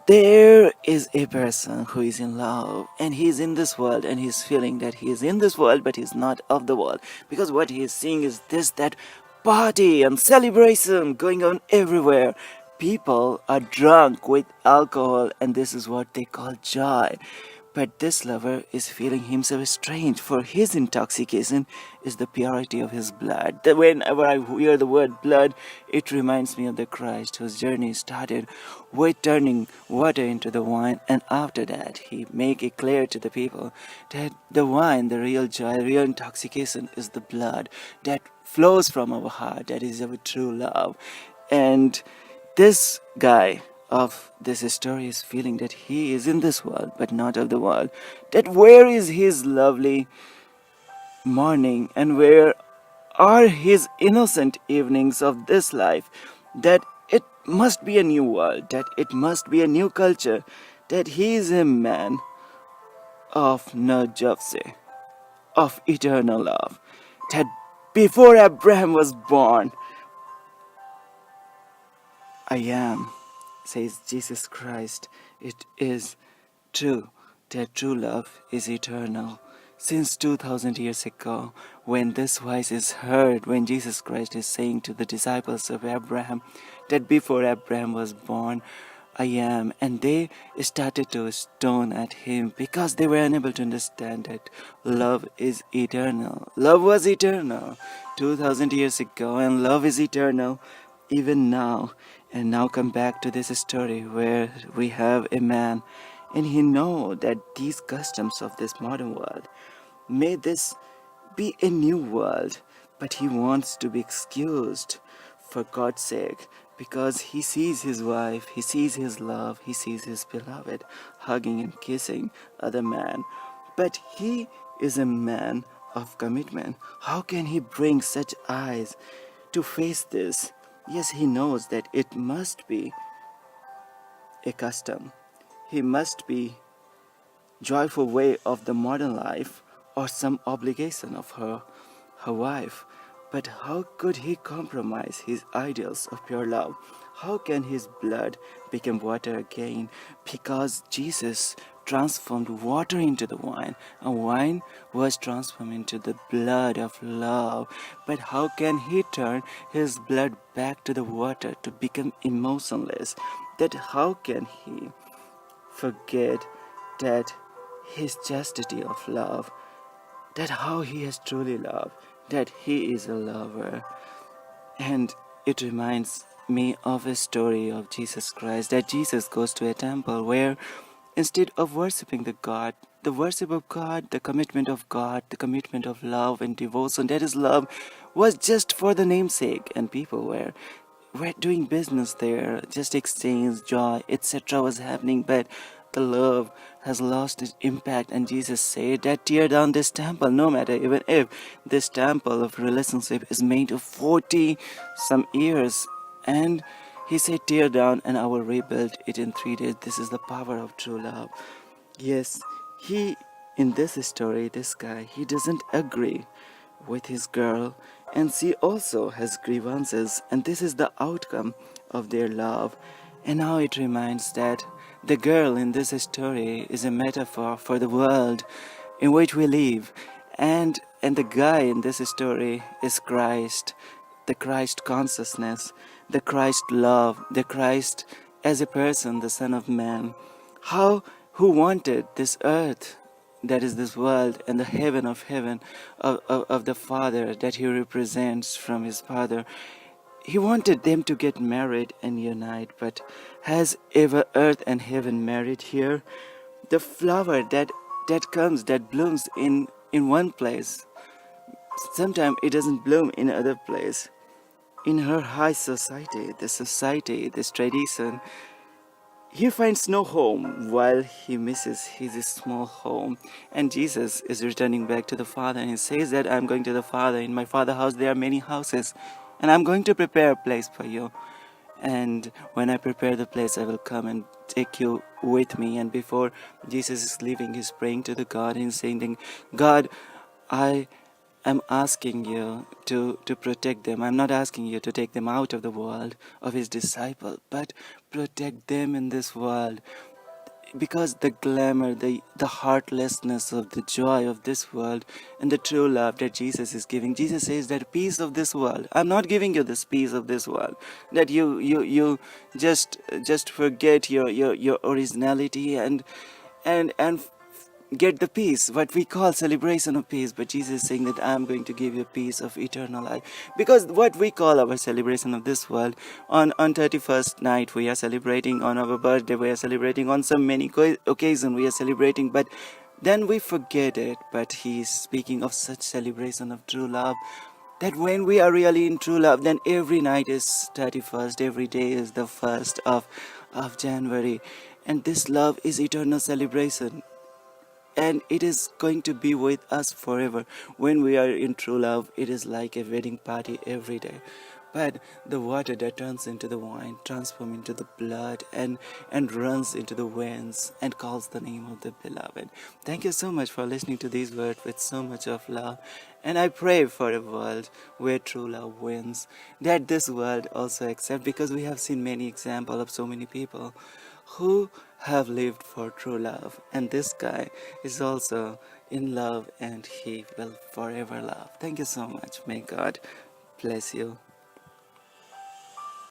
There is a person who is in love and he is in this world and he's feeling that he is in this world but he's not of the world, because what he is seeing is this, that party and celebration going on everywhere. People are drunk with alcohol and this is what they call joy. But this lover is feeling himself strange, for his intoxication is the purity of his blood. Whenever I hear the word blood, it reminds me of the Christ whose journey started with turning water into the wine, and after that he make it clear to the people that the wine, the real joy, real intoxication is the blood that flows from our heart, that is our true love. And this guy of this story is feeling that he is in this world but not of the world. That where is his lovely morning and where are his innocent evenings of this life? That it must be a new world, that it must be a new culture, that he is a man of no Jobse, of eternal love. That before Abraham was born, I am, says Jesus Christ. It is true that true love is eternal. Since 2000 years ago, when this voice is heard, when Jesus Christ is saying to the disciples of Abraham that before Abraham was born, I am, and they started to stone at him because they were unable to understand that love is eternal. Love was eternal 2000 years ago, and love is eternal even now. And now come back to this story where we have a man and he know that these customs of this modern world, may this be a new world, but he wants to be excused for God's sake, because he sees his wife, he sees his love, he sees his beloved hugging and kissing other man. But he is a man of commitment. How can he bring such eyes to face this? Yes, he knows that it must be a custom. He must be joyful way of the modern life or some obligation of her wife. But how could he compromise his ideals of pure love? How can his blood become water again? Because Jesus transformed water into the wine, and wine was transformed into the blood of love. But how can he turn his blood back to the water to become emotionless? That how can he forget that his chastity of love, that how he has truly loved, that he is a lover? And it reminds me of a story of Jesus Christ, that Jesus goes to a temple where instead of worshipping the worship of God, the commitment of God, the commitment of love and devotion, that is love, was just for the namesake, and people were doing business there, just exchange, joy, etc. was happening, but the love has lost its impact. And Jesus said that tear down this temple, no matter even if this temple of relationship is made of 40 some years. And he said, tear down and I will rebuild it in 3 days. This is the power of true love. Yes, he, in this story, this guy, he doesn't agree with his girl, and she also has grievances, and this is the outcome of their love. And now it reminds that the girl in this story is a metaphor for the world in which we live, and the guy in this story is Christ, the Christ consciousness, the Christ love, the Christ as a person, the Son of Man. How who wanted this earth, that is this world, and the heaven of heaven of the Father that he represents from his Father. He wanted them to get married and unite, but has ever earth and heaven married here? The flower that comes, that blooms in one place, sometimes it doesn't bloom in other place. In her high society, this tradition, he finds no home while he misses his small home. And Jesus is returning back to the Father, and he says that I'm going to the Father. In my Father's house there are many houses, and I'm going to prepare a place for you. And when I prepare the place, I will come and take you with me. And before Jesus is leaving, he's praying to the God and saying, God, I'm asking you to protect them. I'm not asking you to take them out of the world of his disciple, but protect them in this world, because the glamour, the heartlessness of the joy of this world and the true love that Jesus is giving. Jesus says that peace of this world, I'm not giving you this peace of this world, that you just forget your originality and get the peace, what we call celebration of peace. But Jesus is saying that I'm going to give you peace of eternal life. Because what we call our celebration of this world, on 31st night we are celebrating, on our birthday we are celebrating, on so many occasions we are celebrating, but then we forget it. But he is speaking of such celebration of true love, that when we are really in true love, then every night is 31st, every day is the 1st of January. And this love is eternal celebration, and it is going to be with us forever. When we are in true love, it is like a wedding party every day. But the water that turns into the wine transforms into the blood and runs into the veins and calls the name of the beloved. Thank you so much for listening to these words with so much of love. And I pray for a world where true love wins, that this world also accepts, because we have seen many examples of so many people who have lived for true love. And this guy is also in love, and he will forever love. Thank you so much. May God bless you.